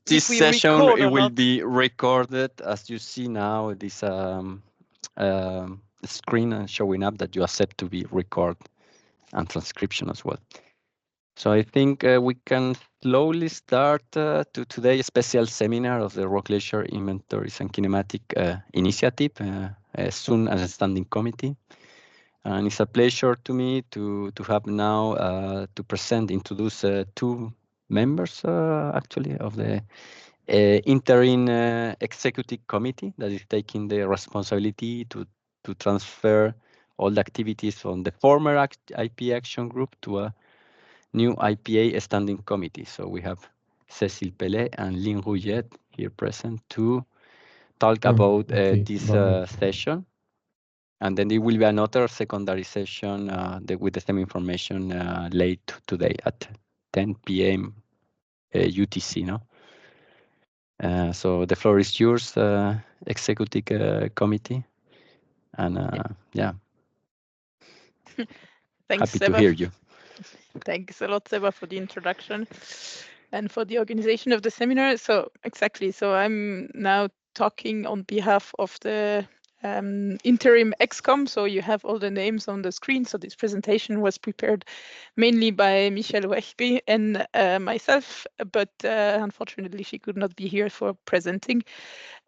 this session it will be recorded. As you see now, this screen showing up that you accept to be recorded and transcription as well. So I think we can slowly start to today's special seminar of the Rock Glacier Inventories and Kinematic Initiative, as soon as a standing committee. And it's a pleasure to me to have now to introduce two members actually of the Interim Executive Committee that is taking the responsibility to transfer all the activities from the former IPA Action Group to a new IPA Standing Committee. So we have Cécile Pellet and Lynn Rouillet here present to talk about this session. And then there will be another secondary session with the same information late today at 10 p.m. UTC. No? So the floor is yours, Executive Committee. And yeah. Thanks, happy Seba. to hear you. Thanks a lot, Seba, for the introduction and for the organization of the seminar. So exactly, so I'm now talking on behalf of the Interim ExCom. So you have all the names on the screen. So this presentation was prepared mainly by Michelle Wechby and myself, but unfortunately she could not be here for presenting.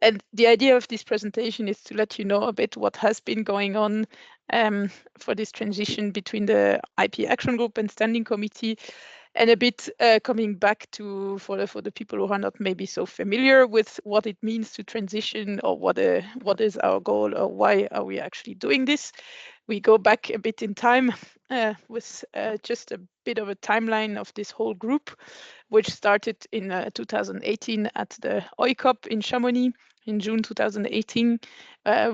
And the idea of this presentation is to let you know a bit what has been going on for this transition between the IPA Action Group and Standing Committee, and a bit coming back to for the people who are not maybe so familiar with what it means to transition, or what is our goal, or why are we actually doing this. We go back a bit in time with just a bit of a timeline of this whole group, which started in 2018 at the ExCom in Chamonix in June 2018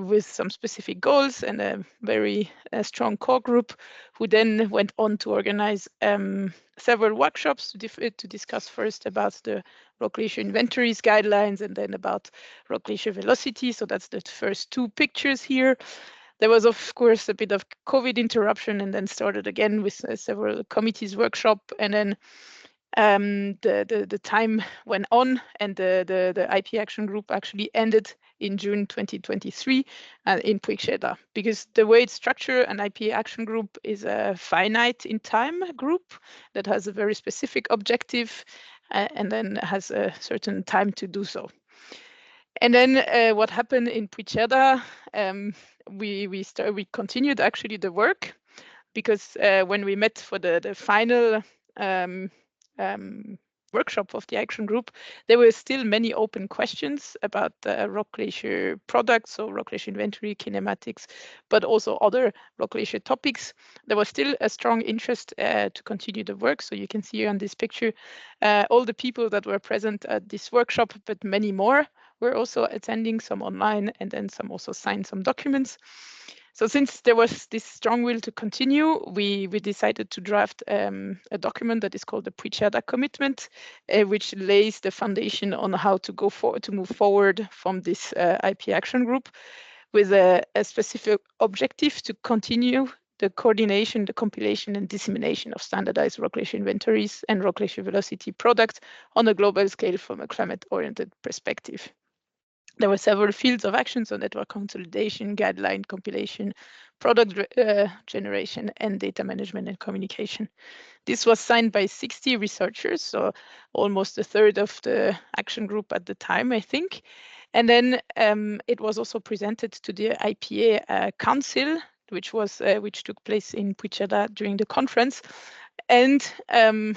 with some specific goals and a very strong core group, who then went on to organize several workshops to discuss first about the rock glacier inventories guidelines, and then about rock glacier velocity. So that's the first two pictures here. There was, of course, a bit of COVID interruption, and then started again with several committees workshop, and then the time went on, and the IP Action Group actually ended in June 2023 in Puigcerdà, because the way it's structured, an IP Action Group is a finite in time group that has a very specific objective and then has a certain time to do so. And then what happened in Puigcerdà, we continued actually the work, because when we met for the final workshop of the action group, there were still many open questions about rock glacier products, so rock glacier inventory, kinematics, but also other rock glacier topics. There was still a strong interest to continue the work. So you can see on this picture all the people that were present at this workshop, but many more were also attending, some online, and then some also signed some documents. So since there was this strong will to continue, we decided to draft a document that is called the Puigcerdà Commitment, which lays the foundation on how to go forward, to move forward from this IP Action Group, with a specific objective to continue the coordination, the compilation and dissemination of standardized rock glacier inventories and rock glacier velocity products on a global scale from a climate-oriented perspective. There were several fields of action, so network consolidation, guideline compilation, product generation, and data management and communication. This was signed by 60 researchers, so almost a third of the action group at the time, I think. And then it was also presented to the IPA Council, which took place in Puigcerdà during the conference. And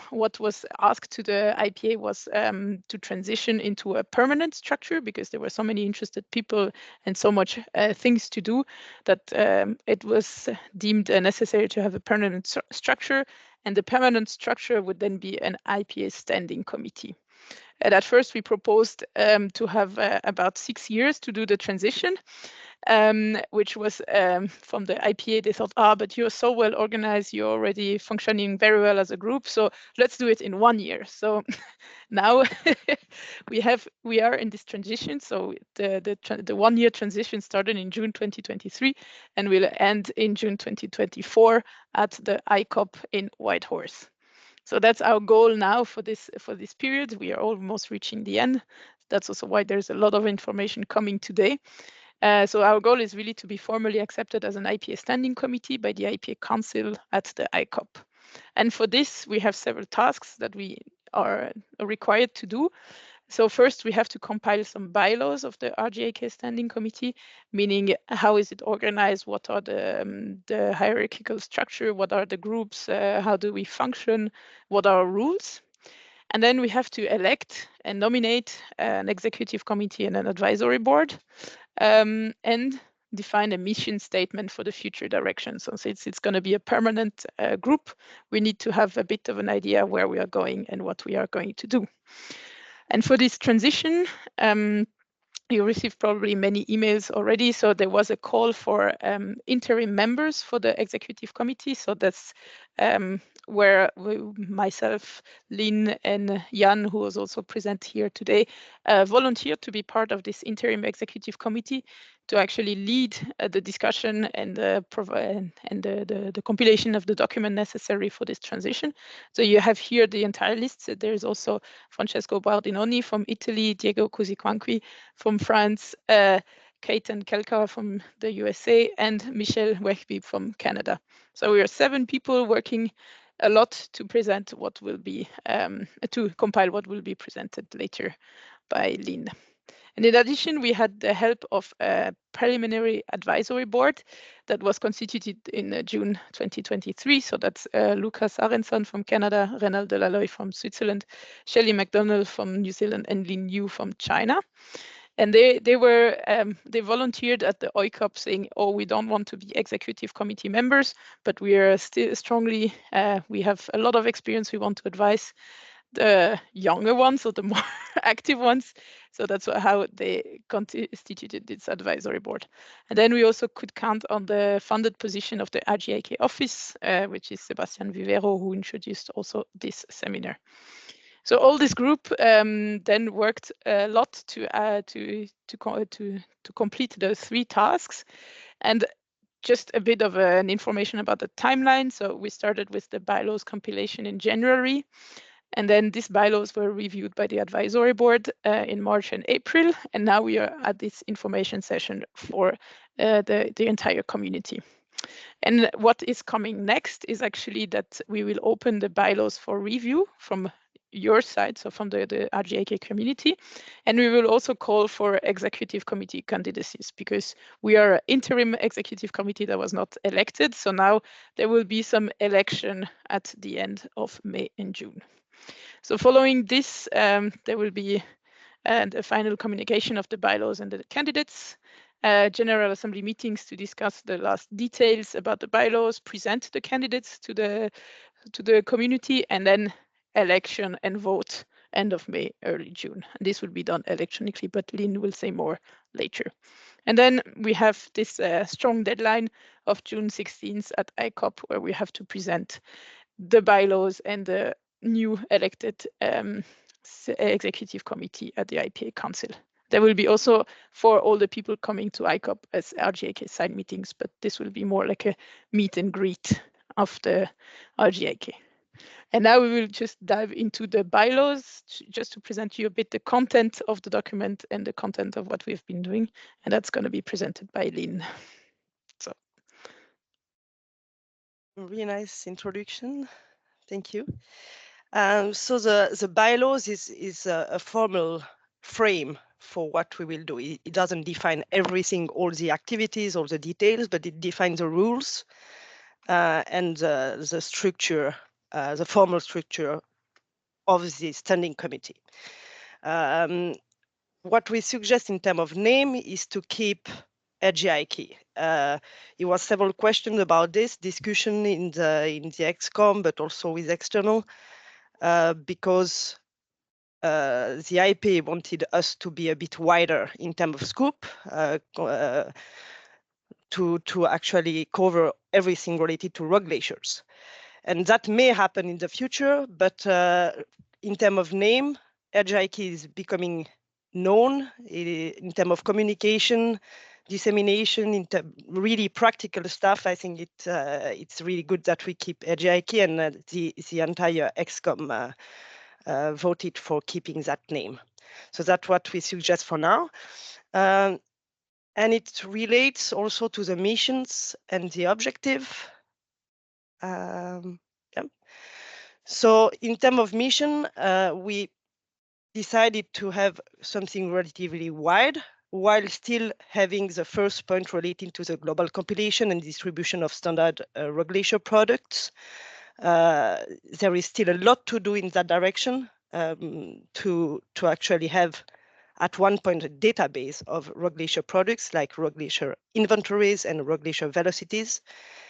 what was asked to the IPA was to transition into a permanent structure, because there were so many interested people and so much things to do that it was deemed necessary to have a permanent structure. And the permanent structure would then be an IPA Standing Committee. And at first, we proposed to have about 6 years to do the transition, which was from the IPA. They thought, but you're so well organized, you're already functioning very well as a group, so let's do it in 1 year. So now we are in this transition. So the 1 year transition started in June 2023 and will end in June 2024 at the ICOP in Whitehorse. So that's our goal now for this period. We are almost reaching the end. That's also why there's a lot of information coming today. So our goal is really to be formally accepted as an IPA Standing Committee by the IPA Council at the ICOP. And for this, we have several tasks that we are required to do. So first, we have to compile some bylaws of the RGIK Standing Committee, meaning how is it organized, what are the hierarchical structure, what are the groups, how do we function, what are our rules. And then we have to elect and nominate an executive committee and an advisory board, and define a mission statement for the future direction. So since it's going to be a permanent group, we need to have a bit of an idea where we are going and what we are going to do. And for this transition, you received probably many emails already. So there was a call for interim members for the executive committee. So that's where myself, Lynn, and Jan, who was also present here today, volunteered to be part of this interim executive committee to actually lead the discussion and the compilation of the document necessary for this transition. So you have here the entire list. So there's also Francesco Bardinoni from Italy, Diego Cusiquanqui from France, Kate and Kelka from the USA, and Michel Wehby from Canada. So we are 7 people working a lot to present what will be, to compile what will be presented later by Lynn. And in addition, we had the help of a preliminary advisory board that was constituted in June 2023. So that's Lucas Aronson from Canada, Renald Delaloy from Switzerland, Shelley McDonald from New Zealand, and Lin Yu from China. And they volunteered at the ICOP saying, oh, we don't want to be executive committee members, but we are still strongly, we have a lot of experience. We want to advise the younger ones or the more active ones. So that's how they constituted this advisory board. And then we also could count on the funded position of the RGIK office, which is Sebastian Vivero, who introduced also this seminar. So all this group then worked a lot to complete those 3 tasks. And just a bit of an information about the timeline. So we started with the bylaws compilation in January. And then these bylaws were reviewed by the advisory board in March and April. And now we are at this information session for the entire community. And what is coming next is actually that we will open the bylaws for review from your side, so from the RGIK community. And we will also call for executive committee candidacies because we are an interim executive committee that was not elected. So now there will be some election at the end of May and June. So following this, there will be the final communication of the bylaws and the candidates, General Assembly meetings to discuss the last details about the bylaws, present the candidates to the community, and then election and vote end of May, early June. And this will be done electronically, but Lynn will say more later. And then we have this strong deadline of June 16th at ICOP, where we have to present the bylaws and the new elected executive committee at the IPA Council. There will be also for all the people coming to ICOP as RGIK side meetings, but this will be more like a meet and greet of the RGIK. And now we will just dive into the bylaws, just to present you a bit the content of the document and the content of what we've been doing. And that's going to be presented by Lynn. So. Really nice introduction. Thank you. So the bylaws is a formal frame for what we will do. It doesn't define everything, all the activities, all the details, but it defines the rules and the structure, the formal structure of the standing committee. What we suggest in terms of name is to keep RGIK. There was several questions about this discussion in the ExCom, but also with external, because the IPA wanted us to be a bit wider in terms of scope, to actually cover everything related to rock glaciers. And that may happen in the future, but in terms of name, RGIK is becoming known in terms of communication. dissemination into really practical stuff, I think it's really good that we keep RGIK, and the entire ExCom voted for keeping that name. So that's what we suggest for now. And it relates also to the missions and the objective. Yeah. So in terms of mission, we decided to have something relatively wide, while still having the first point relating to the global compilation and distribution of standard regulation products. There is still a lot to do in that direction to actually have at one point a database of regulation products like regulation inventories and regulation velocities.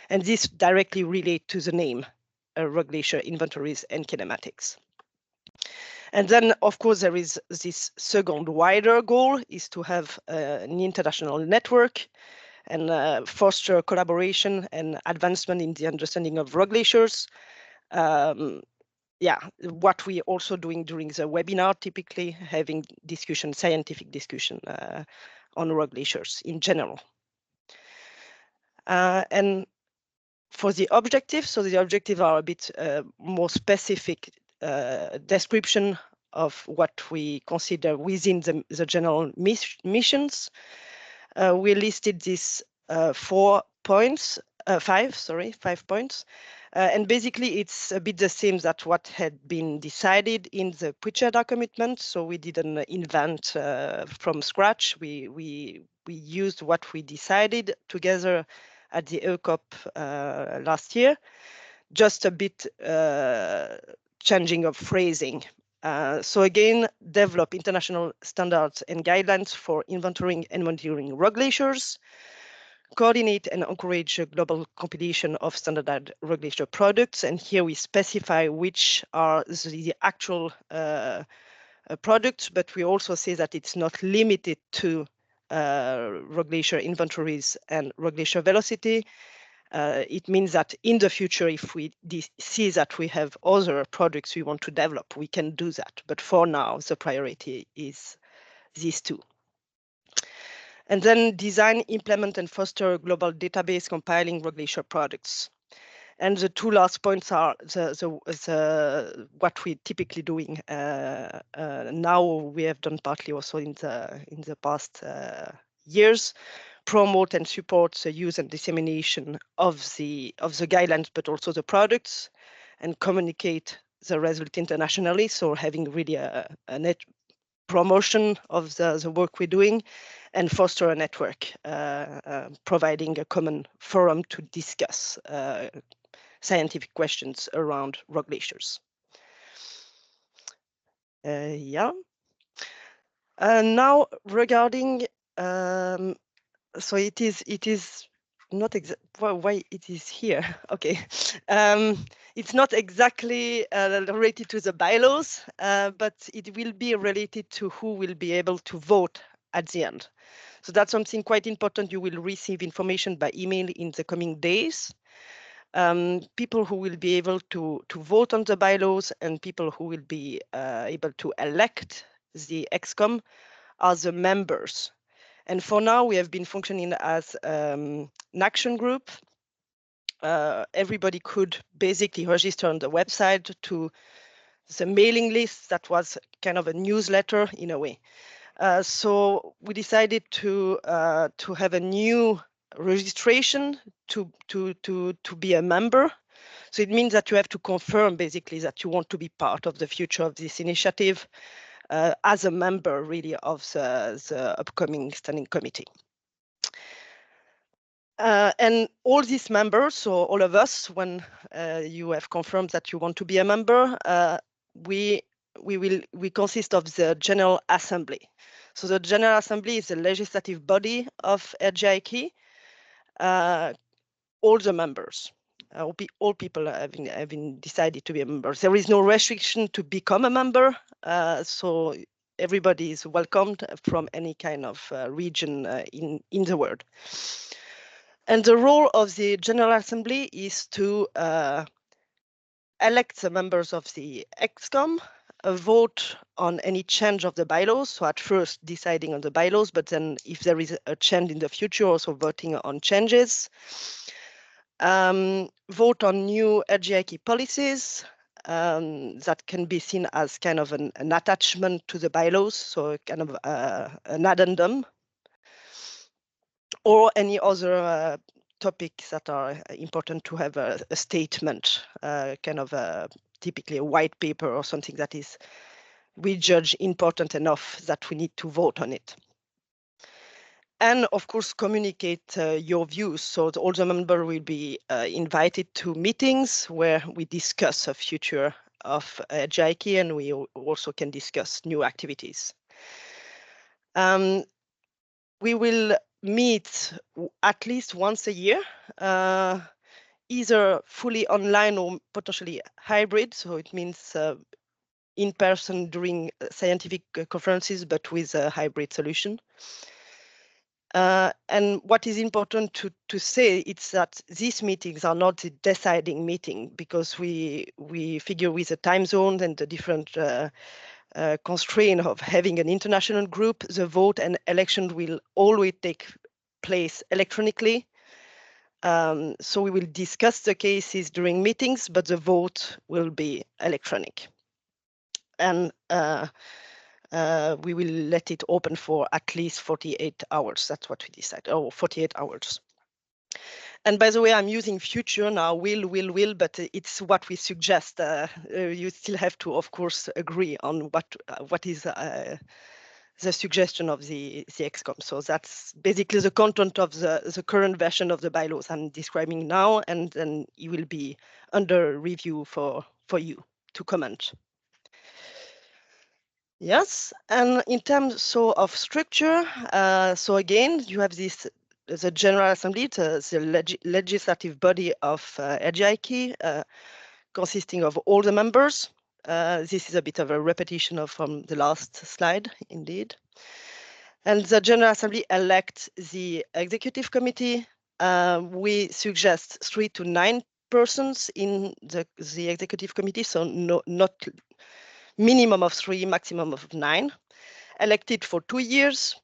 And this directly relate to the name regulation inventories and kinematics. And then, of course, there is this second wider goal is to have an international network and foster collaboration and advancement in the understanding of regulators. Yeah, what we also doing during the webinar, typically having discussion, scientific discussion on regulators in general. And for the objectives, so the objectives are a bit more specific description of what we consider within the general missions. We listed these 5 points. And basically, it's a bit the same that what had been decided in the Puigcerdà commitment. So we didn't invent from scratch. We used what we decided together at the ExCom last year, just a bit changing of phrasing. So again, develop international standards and guidelines for inventorying and monitoring regulators, coordinate and encourage a global compilation of standardized regulatory products. And here we specify which are the actual products, but we also say that it's not limited to regulatory inventories and regulatory velocity. It means that in the future, if we see that we have other products we want to develop, we can do that. But for now, the priority is these two. And then design, implement, and foster a global database compiling regulatory products. And the two last points are what we're typically doing now. We have done partly also in the past years. Promote and support the use and dissemination of the guidelines, but also the products, and communicate the result internationally. So having really a net promotion of the work we're doing, and foster a network, providing a common forum to discuss scientific questions around regulators. Yeah. Now regarding so it is not why it is here. Okay, it's not exactly related to the bylaws, but it will be related to who will be able to vote at the end. So that's something quite important. You will receive information by email in the coming days. People who will be able to vote on the bylaws and people who will be able to elect the ExCom are the members. And for now, we have been functioning as an action group. Everybody could basically register on the website to the mailing list that was kind of a newsletter in a way. So we decided to have a new registration to be a member. So it means that you have to confirm basically that you want to be part of the future of this initiative as a member really of the upcoming standing committee. And all these members, so all of us, when you have confirmed that you want to be a member, we consist of the General Assembly. So the General Assembly is the legislative body of RGIK. All the members, all people having decided to be a member. There is no restriction to become a member, so everybody is welcomed from any kind of region in the world. And the role of the General Assembly is to elect the members of the ExCom, a vote on any change of the bylaws. So at first deciding on the bylaws, but then if there is a change in the future, also voting on changes. Vote on new RGIK policies that can be seen as kind of an attachment to the bylaws, so kind of an addendum, or any other topics that are important to have a statement, kind of typically a white paper or something that is we judge important enough that we need to vote on it. And of course, communicate your views. So all the members will be invited to meetings where we discuss a future of RGIK, and we also can discuss new activities. We will meet at least once a year, either fully online or potentially hybrid. So it means in person during scientific conferences, but with a hybrid solution. And what is important to say is that these meetings are not the deciding meeting, because we figure with the time zone and the different constraint of having an international group, the vote and election will always take place electronically. So we will discuss the cases during meetings, but the vote will be electronic. And we will let it open for at least 48 hours. That's what we decided. Oh, 48 hours. And by the way, I'm using future now, will, but it's what we suggest. You still have to, of course, agree on what is the suggestion of the ExCom. So that's basically the content of the current version of the bylaws I'm describing now, and then it will be under review for you to comment. Yes, and in terms of structure, so again, you have this the General Assembly, the legislative body of RGIK, consisting of all the members. This is a bit of a repetition from the last slide, indeed. And the General Assembly elects the Executive Committee. We suggest 3 to 9 persons in the Executive Committee, so not minimum of 3, maximum of 9, elected for 2 years.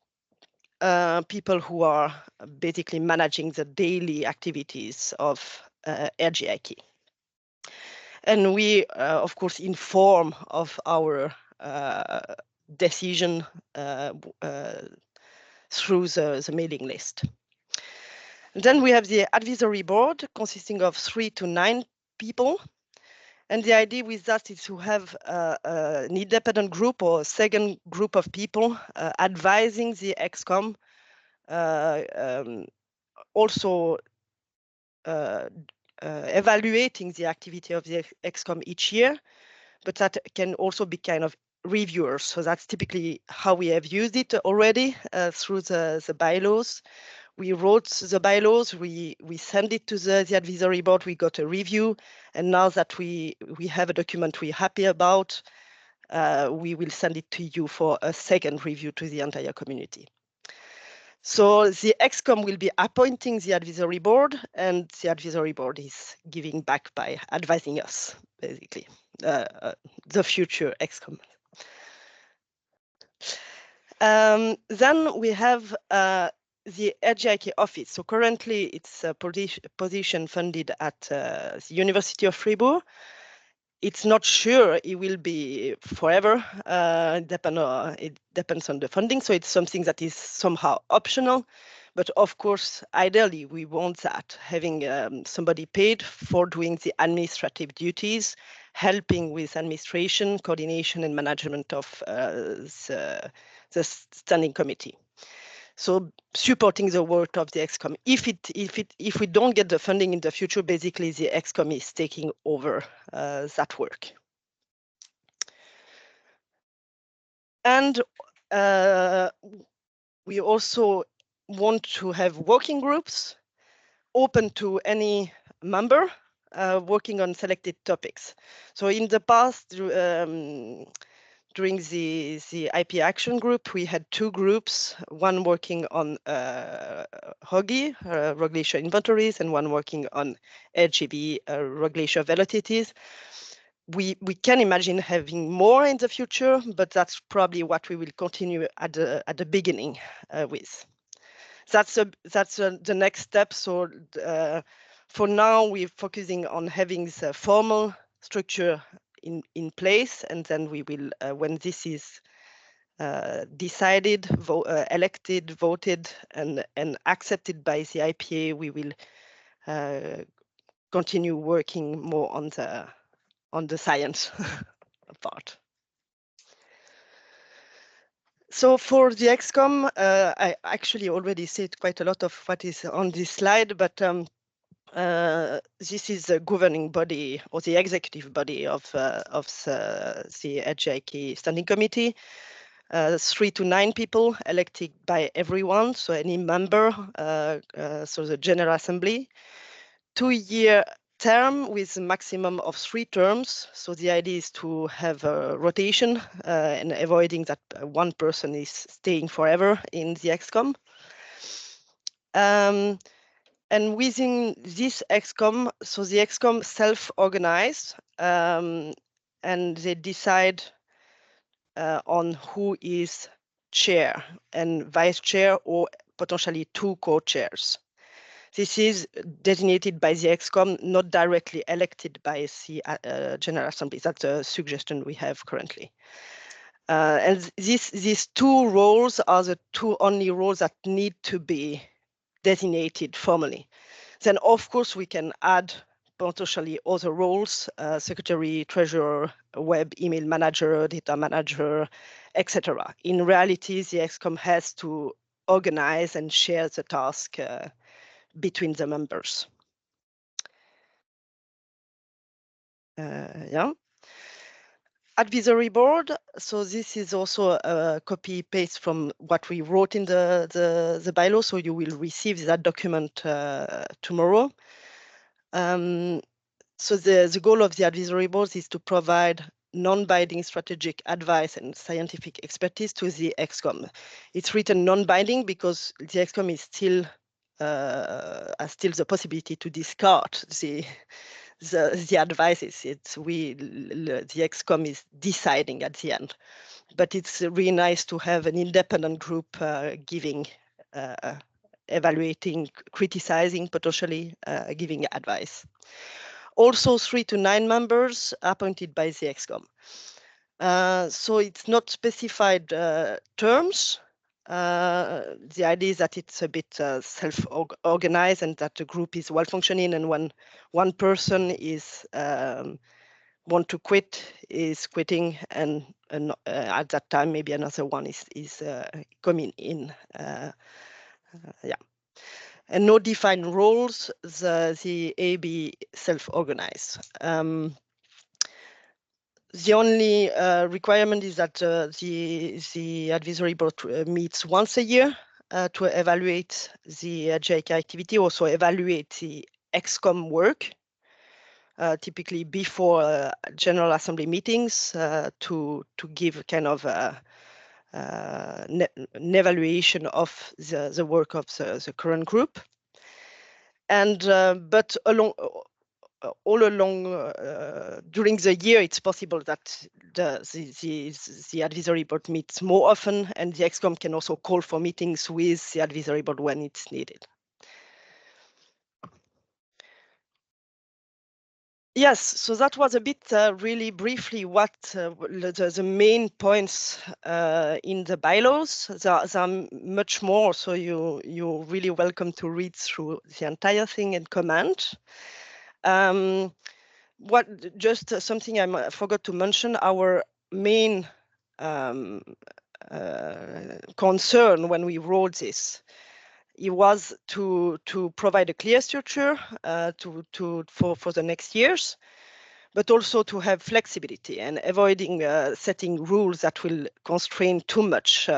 People who are basically managing the daily activities of RGIK. And we, of course, inform of our decision through the mailing list. And then we have the advisory board consisting of 3 to 9 people. And the idea with that is to have an independent group or a second group of people advising the ExCom, also evaluating the activity of the ExCom each year, but that can also be kind of reviewers. So that's typically how we have used it already through the bylaws. We wrote the bylaws, we sent it to the advisory board, we got a review, and now that we have a document we're happy about, we will send it to you for a second review to the entire community. So the ExCom will be appointing the advisory board, and the advisory board is giving back by advising us, basically, the future ExCom. Then we have the RGIK office. So currently it's a position funded at the University of Fribourg. It's not sure it will be forever. It depends on the funding. So it's something that is somehow optional. But of course, ideally, we want that, having somebody paid for doing the administrative duties, helping with administration, coordination, and management of the standing committee. So supporting the work of the ExCom. If we don't get the funding in the future, basically the ExCom is taking over that work. And we also want to have working groups open to any member working on selected topics. So in the past, during the IPA action group, we had 2 groups, one working on RGI, rogue glacier inventories, and one working on RGB, rogue glacier velocities. we can imagine having more in the future, but that's probably what we will continue at the beginning with. That's the next step. So for now, we're focusing on having the formal structure in place, and then we will, when this is decided, elected, voted, and accepted by the IPA, we will continue working more on the science part. So for the ExCom, I actually already said quite a lot of what is on this slide, but this is the governing body or the executive body of the RGIK Standing Committee. 3 to 9 people elected by everyone, so any member, so the General Assembly. 2-year term with a maximum of 3 terms. So the idea is to have a rotation and avoiding that one person is staying forever in the ExCom. And within this ExCom, so the ExCom self-organized and they decide on who is chair and vice chair or potentially 2 co-chairs. This is designated by the ExCom, not directly elected by the General Assembly. That's a suggestion we have currently. And these 2 roles are the 2 only roles that need to be designated formally. Then, of course, we can add potentially other roles, secretary, treasurer, web, email manager, data manager, etc. In reality, the ExCom has to organize and share the task between the members. Yeah. Advisory board. So this is also a copy paste from what we wrote in the bylaw. So you will receive that document tomorrow. So the goal of the advisory board is to provide non-binding strategic advice and scientific expertise to the ExCom. It's written non-binding because the ExCom is still has still the possibility to discard the advices. The ExCom is deciding at the end, but it's really nice to have an independent group giving, evaluating, criticizing, potentially giving advice. Also 3 to 9 members appointed by the ExCom. So it's not specified terms. The idea is that it's a bit self-organized and that the group is well functioning, and when one person is want to quit, is quitting, and at that time maybe another one is coming in. Yeah. And no defined roles, the AB self-organized. The only requirement is that the advisory board meets once a year to evaluate the RGIK activity, also evaluate the ExCom work, typically before General Assembly meetings to give kind of an evaluation of the work of the current group. And but all along during the year, it's possible that the advisory board meets more often, and the ExCom can also call for meetings with the advisory board when it's needed. Yes, so that was a bit really briefly what the main points in the bylaws. There are much more, so you're really welcome to read through the entire thing and comment. Just something I forgot to mention, our main concern when we wrote this, it was to provide a clear structure for the next years, but also to have flexibility and avoiding setting rules that will constrain too much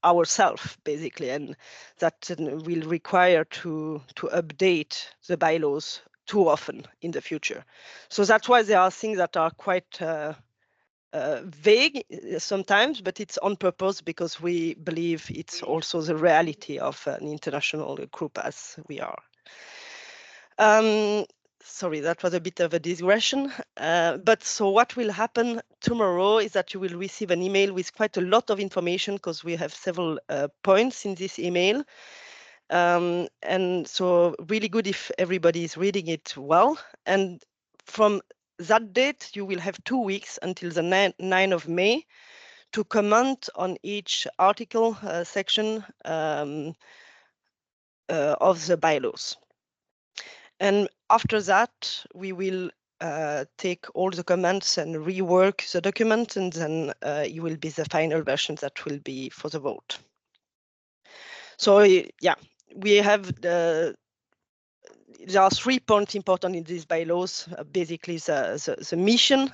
ourselves, basically, and that will require to update the bylaws too often in the future. So that's why there are things that are quite vague sometimes, but it's on purpose because we believe it's also the reality of an international group as we are. sorry, that was a bit of a digression. But so what will happen tomorrow is that you will receive an email with quite a lot of information, because we have several points in this email. And so really good if everybody is reading it well. And from that date, you will have 2 weeks until the 9th of May to comment on each article section of the bylaws. And after that, we will take all the comments and rework the document, and then it will be the final version that will be for the vote. So yeah, we have there are 3 points important in these bylaws, basically the mission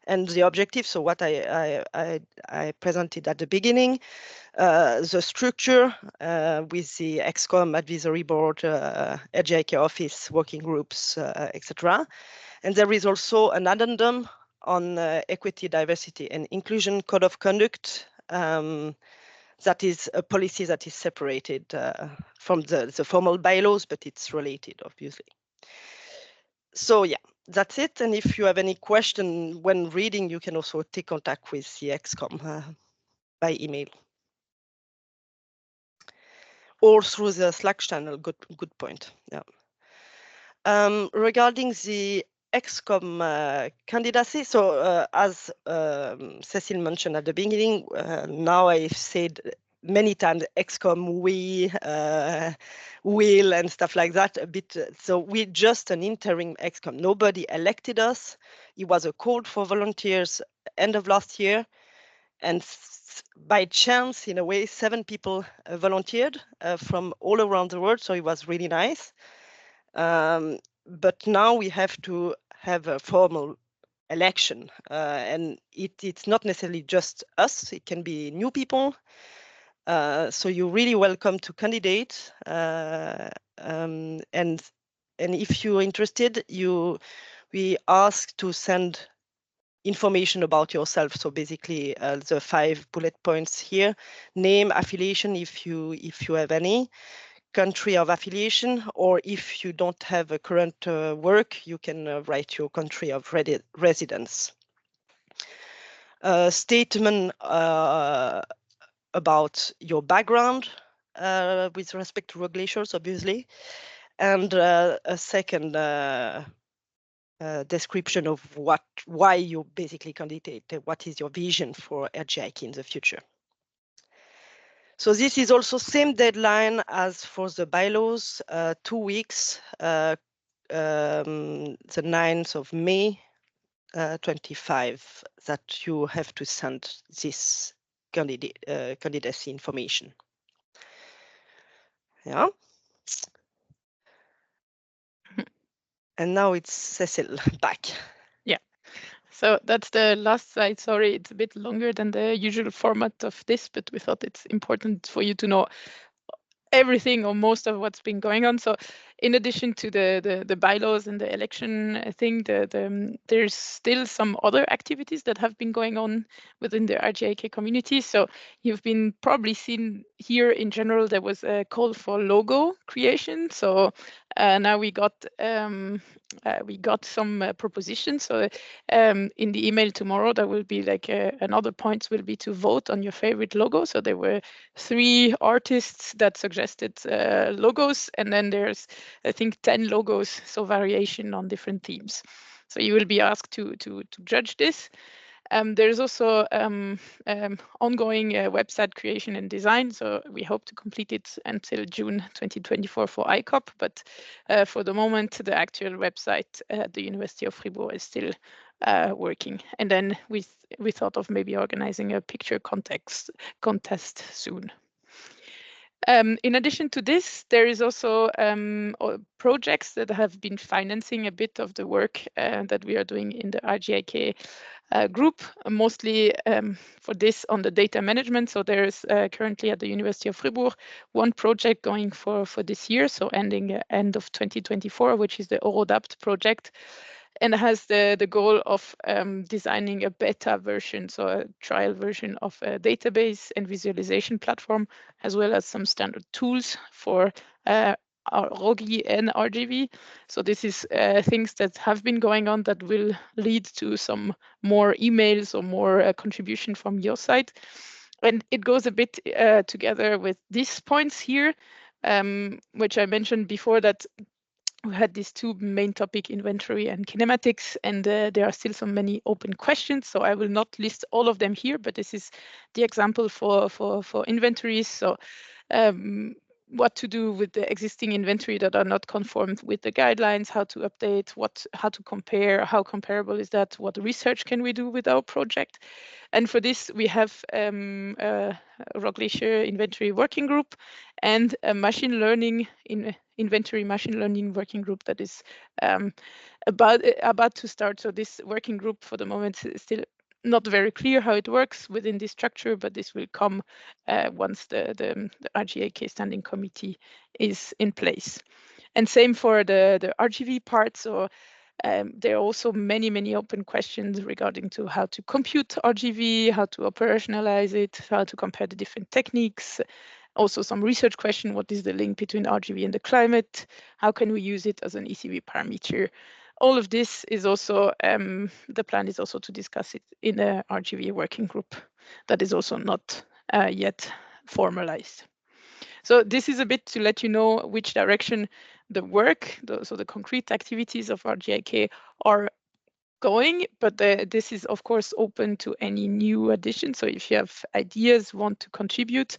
and the objective. So what I presented at the beginning, the structure with the ExCom advisory board, RGIK office, working groups, etc. And there is also an addendum on equity, diversity, and inclusion code of conduct. That is a policy that is separated from the formal bylaws, but it's related, obviously. So yeah, that's it. And if you have any question when reading, you can also take contact with the ExCom by email or through the Slack channel. Good point. Yeah. Regarding the ExCom candidacy, so as Cécile mentioned at the beginning, now I've said many times ExCom will and stuff like that a bit. So we're just an interim ExCom. Nobody elected us. It was a call for volunteers end of last year, and by chance, in a way, 7 people volunteered from all around the world. So it was really nice. But now we have to have a formal election, and it's not necessarily just us. It can be new people. So you're really welcome to candidate. And if you're interested, we ask to send information about yourself. So basically, the 5 bullet points here: name, affiliation, if you have any, country of affiliation, or if you don't have a current work, you can write your country of residence. Statement about your background with respect to rogue glaciers, obviously, and a second description of why you basically candidate. What is your vision for RGIK in the future? So this is also same deadline as for the bylaws, 2 weeks, the 9th of May 25, that you have to send this candidacy information. Yeah. And now it's Cécile back. Yeah. So that's the last slide. Sorry, it's a bit longer than the usual format of this, but we thought it's important for you to know everything or most of what's been going on. So in addition to the bylaws and the election thing, there's still some other activities that have been going on within the RGIK community. So you've been probably seen here in general, there was a call for logo creation. So now we got some propositions. So in the email tomorrow, there will be like another point will be to vote on your favorite logo. So there were 3 artists that suggested logos, and then there's, I think, 10 logos, so variation on different themes. So you will be asked to judge this. There's also ongoing website creation and design. So we hope to complete it until June 2024 for ICOP. But for the moment, the actual website at the University of Fribourg is still working. And then we thought of maybe organizing a picture contest soon. In addition to this, there is also projects that have been financing a bit of the work that we are doing in the RGIK group, mostly for this on the data management. So there is currently at the University of Fribourg 1 project going for this year, so ending end of 2024, which is the Eurodapt project, and has the goal of designing a beta version, so a trial version of a database and visualization platform, as well as some standard tools for ROGI and RGV. So this is things that have been going on that will lead to some more emails or more contribution from your side. And it goes a bit together with these points here, which I mentioned before, that we had these two main topic, inventory and kinematics, and there are still so many open questions. So I will not list all of them here, but this is the example for inventories. So what to do with the existing inventory that are not conformed with the guidelines, how to update, how to compare, how comparable is that, what research can we do with our project. And for this, we have a Rock Glacier inventory working group and a machine learning inventory machine learning working group that is about to start. So this working group for the moment is still not very clear how it works within this structure, but this will come once the RGIK Standing Committee is in place. And same for the RGV part. So there are also many open questions regarding to how to compute RGV, how to operationalize it, how to compare the different techniques. Also some research question, what is the link between RGV and the climate? How can we use it as an ECV parameter? All of this is also, the plan is also to discuss it in a RGV working group that is also not yet formalized. So this is a bit to let you know which direction the work, so the concrete activities of RGIK are going, but this is of course open to any new additions. So if you have ideas, want to contribute,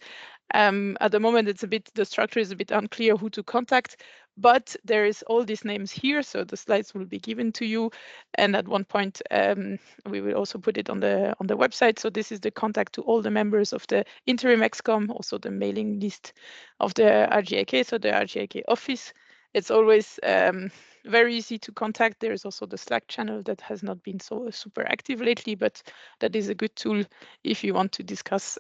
at the moment it's a bit, the structure is a bit unclear who to contact, but there is all these names here, so the slides will be given to you, and at one point we will also put it on the website. So this is the contact to all the members of the Interim ExCom, also the mailing list of the RGIK, so the RGIK office. It's always very easy to contact. There is also the Slack channel that has not been so super active lately, but that is a good tool if you want to discuss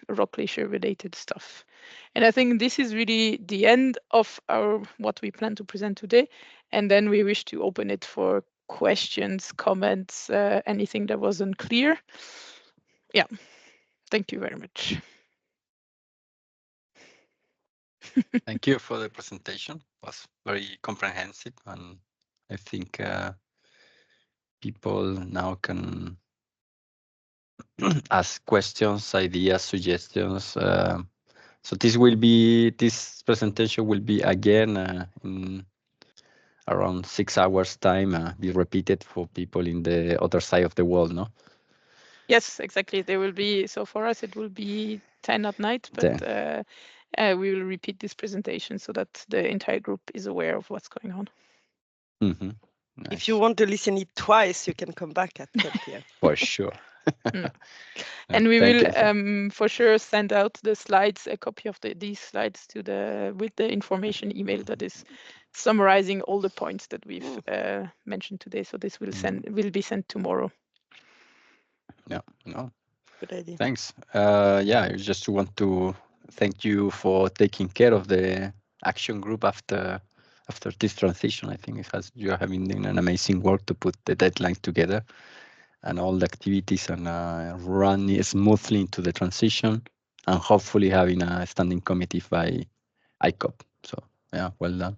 Rock Glacier related stuff. And I think this is really the end of what we plan to present today. And then we wish to open it for questions, comments, anything that wasn't clear. Yeah, thank you very much. Thank you for the presentation. It was very comprehensive, and I think people now can ask questions, ideas, suggestions. So this presentation will be again in around 6 hours time, be repeated for people in the other side of the world, no? Yes, exactly. There will be, so for us it will be 10 at night, but we will repeat this presentation so that the entire group is aware of what's going on. Mm-hmm. Nice. If you want to listen it twice, you can come back at 10 p.m. For sure. And we will for sure send out the slides, a copy of these slides to with the information email that is summarizing all the points that we've mentioned today. So this will be sent tomorrow. Yeah, no. Good idea. Thanks. Yeah, I just want to thank you for taking care of the action group after this transition. I think you are having done an amazing work to put the deadline together and all the activities and run smoothly into the transition, and hopefully having a standing committee by ICOP. So yeah, well done.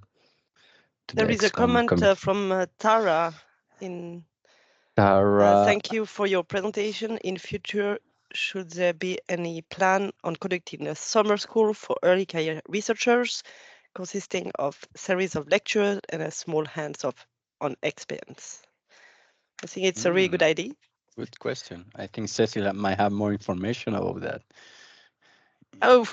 There is a comment from Tara in. Thank you for your presentation. In future, should there be any plan on conducting a summer school for early career researchers consisting of series of lectures and a small hands-on experience? I think it's a really good idea. Good question. I think Cécile might have more information about that. Oh,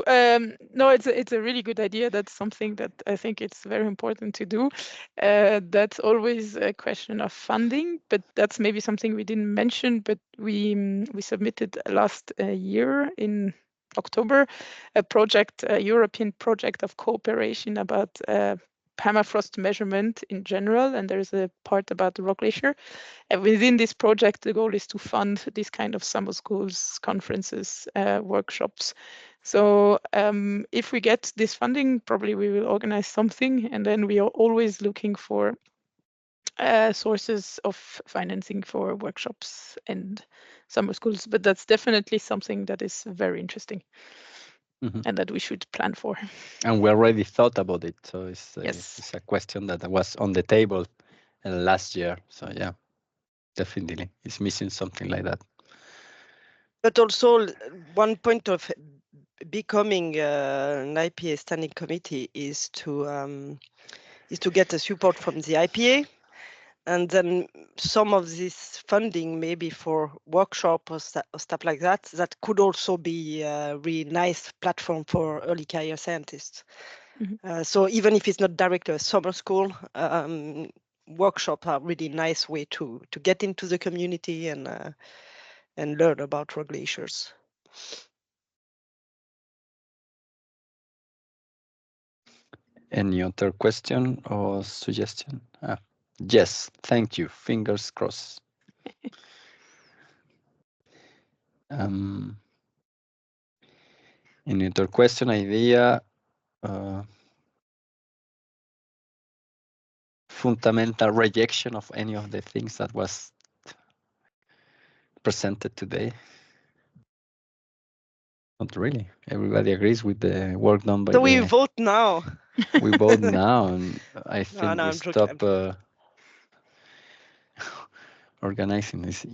no, it's a really good idea. That's something that I think it's very important to do. That's always a question of funding, but that's maybe something we didn't mention, but we submitted last year in October a European project of cooperation about permafrost measurement in general, and there's a part about the Rock Glacier. And within this project, the goal is to fund this kind of summer schools, conferences, workshops. So if we get this funding, probably we will organize something, and then we are always looking for sources of financing for workshops and summer schools. But that's definitely something that is very interesting. and that we should plan for. And we already thought about it, so it's Yes. it's a question that was on the table last year. So yeah, definitely, it's missing something like that. But also, one point of becoming an IPA Standing Committee is to get the support from the IPA, and then some of this funding, maybe for workshop or stuff like that, that could also be a really nice platform for early career scientists. So even if it's not directly a summer school, workshops are really nice way to get into the community and learn about rock glaciers. Any other question or suggestion? Yes, thank you. Fingers crossed. Any other question, idea? Fundamental rejection of any of the things that was presented today? Not really. Everybody agrees with the work done by So we vote now. We vote now, and I think No, we I'm stop joking. organizing this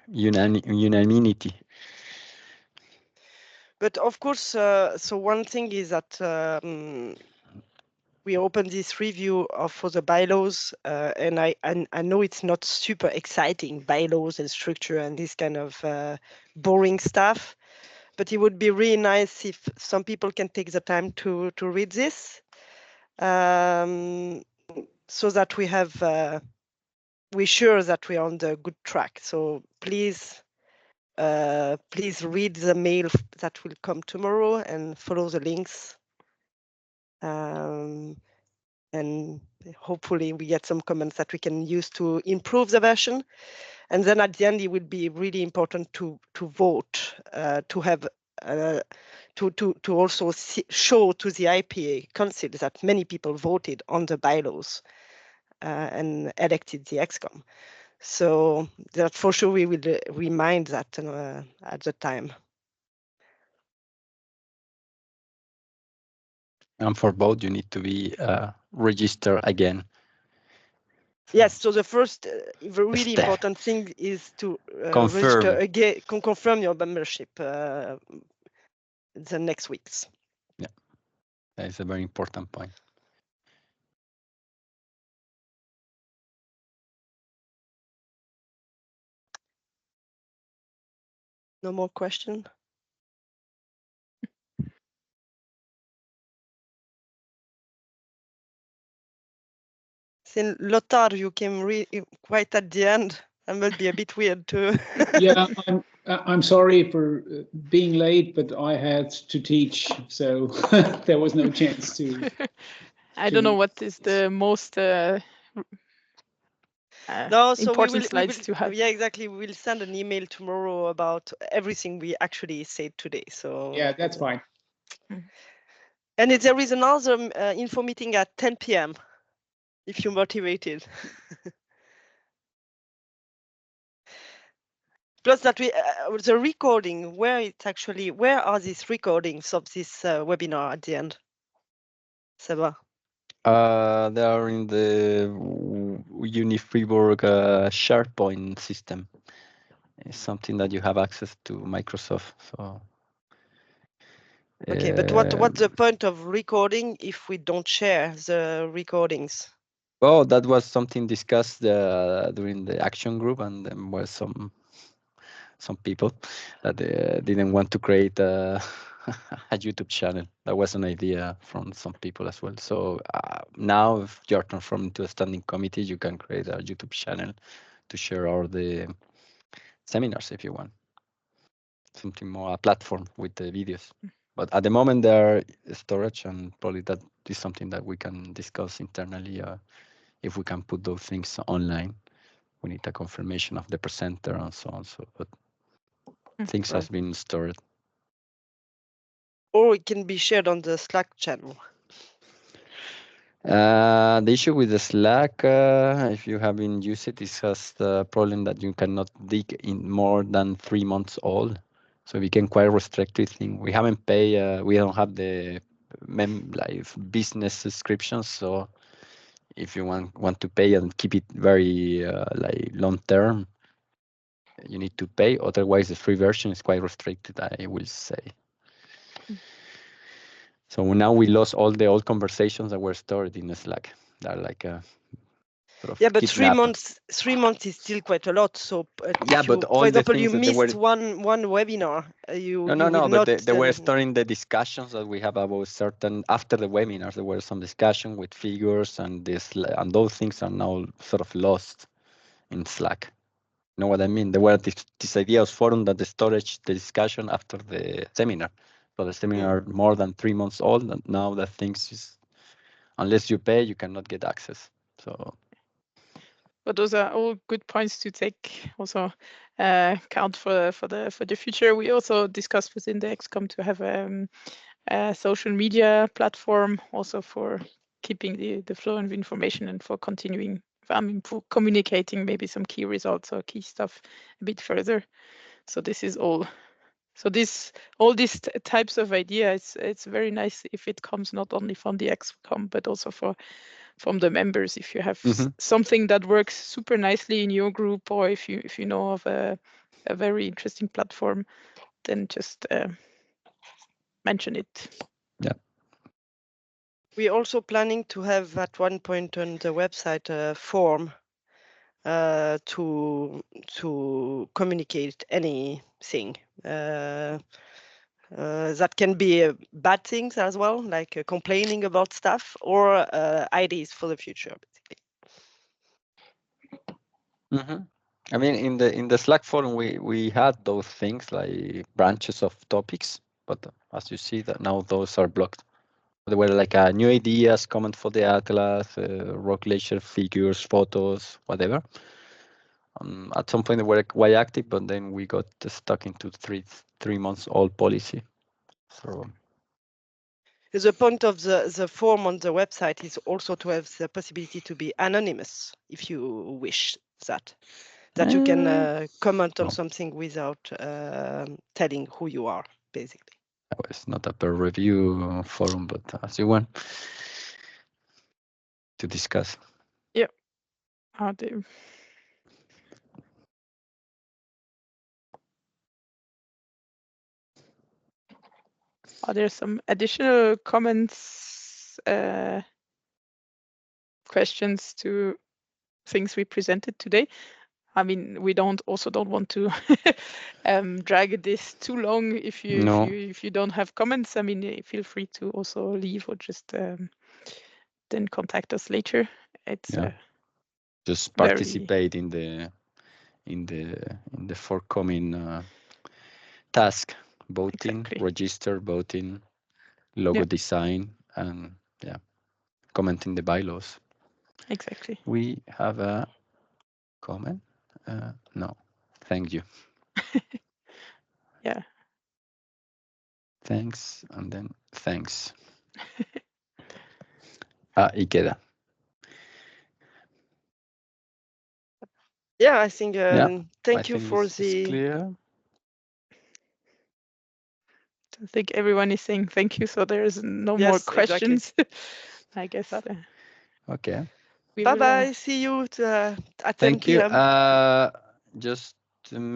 unanimity. But of course, so one thing is that we opened this review for the bylaws, and I know it's not super exciting, bylaws and structure and this kind of boring stuff, but it would be really nice if some people can take the time to read this, so that we're sure that we're on the good track. So please read the mail that will come tomorrow and follow the links. And hopefully we get some comments that we can use to improve the version. And then at the end, it would be really important to vote, to have to also show to the IPA Council that many people voted on the bylaws and elected the ExCom. So that for sure we will remind that at the time. And for both, you need to be registered again. Yes, so the first really important thing is to register again, confirm your membership the next weeks. Yeah, that is a very important point. No more question? Since Lothar, you came quite at the end. That must be a bit weird too. Yeah, I'm sorry for being late, but I had to teach, so there was no chance to. I don't know what is the most no, so important slides to have. Yeah, exactly. We will send an email tomorrow about everything we actually said today. So yeah, that's fine. And there is another info meeting at 10 p.m. if you're motivated. Plus that the recording, where are these recordings of this webinar at the end? Seba? They are in the Uni-Fribourg SharePoint system. It's something that you have access to Microsoft. So. Okay, but what's the point of recording if we don't share the recordings? Oh, that was something discussed during the action group, and there were some people that didn't want to create a YouTube channel. That was an idea from some people as well. So now, if you're transformed into a standing committee, you can create a YouTube channel to share all the seminars if you want. Something more, a platform with the videos. But at the moment, there are storage, and probably that is something that we can discuss internally if we can put those things online. We need a confirmation of the presenter and so on. So, but things has been stored. Or it can be shared on the Slack channel. The issue with the Slack, if you haven't used it, is just the problem that you cannot dig in more than 3 months old. So we became quite restricted thing. We haven't paid. We don't have the like business subscriptions. So if you want to pay and keep it very like long term, you need to pay. Otherwise, the free version is quite restricted, I will say. So now we lost all the old conversations that were stored in Slack. They're like a sort of but kidnapped. 3 months is still quite a lot. So Yeah, but all for the example, you things that they missed were one webinar, you no, will but not. they were storing the discussions that we have about certain after the webinars. There were some discussion with figures and those things are now sort of lost in Slack. You know what I mean? There were this idea of forum that the storage the discussion after the seminar. So the seminar more than 3 months old, and now that things is unless you pay, you cannot get access. So. But those are all good points to take also count for the future. We also discussed within the ExCom to have a social media platform also for keeping the flow of information and for continuing for communicating maybe some key results or key stuff a bit further. So this is all. So all these types of ideas, it's very nice if it comes not only from the ExCom but also from the members. If you have something that works super nicely in your group, or if you know of a very interesting platform, then just mention it. Yeah. We're also planning to have at one point on the website a form to communicate anything. That can be bad things as well, like complaining about stuff, or ideas for the future, basically. I mean, in the Slack forum, we had those things like branches of topics, but as you see that now those are blocked. There were like new ideas, comment for the atlas, rock glacier figures, photos, whatever. At some point they were quite active, but then we got stuck into 3 months old policy. So the point of the form on the website is also to have the possibility to be anonymous if you wish that you can comment on something without telling who you are, basically. It's not a peer review forum, but as you want to discuss. Yeah. Are there some additional comments, questions to things we presented today? I mean, we don't want to drag this too long. If you don't have comments, I mean, feel free to also leave or just then contact us later. It's just participate in the forthcoming task, voting, register voting, logo design, and commenting the bylaws. Exactly. We have a comment. No, thank you. Yeah. Thanks, and then thanks. Y queda. Yeah, I think thank you for the clear. I think everyone is saying thank you, so there is no more questions. Exactly. I guess. Okay. Bye bye. See you to attend. Thank you. Just to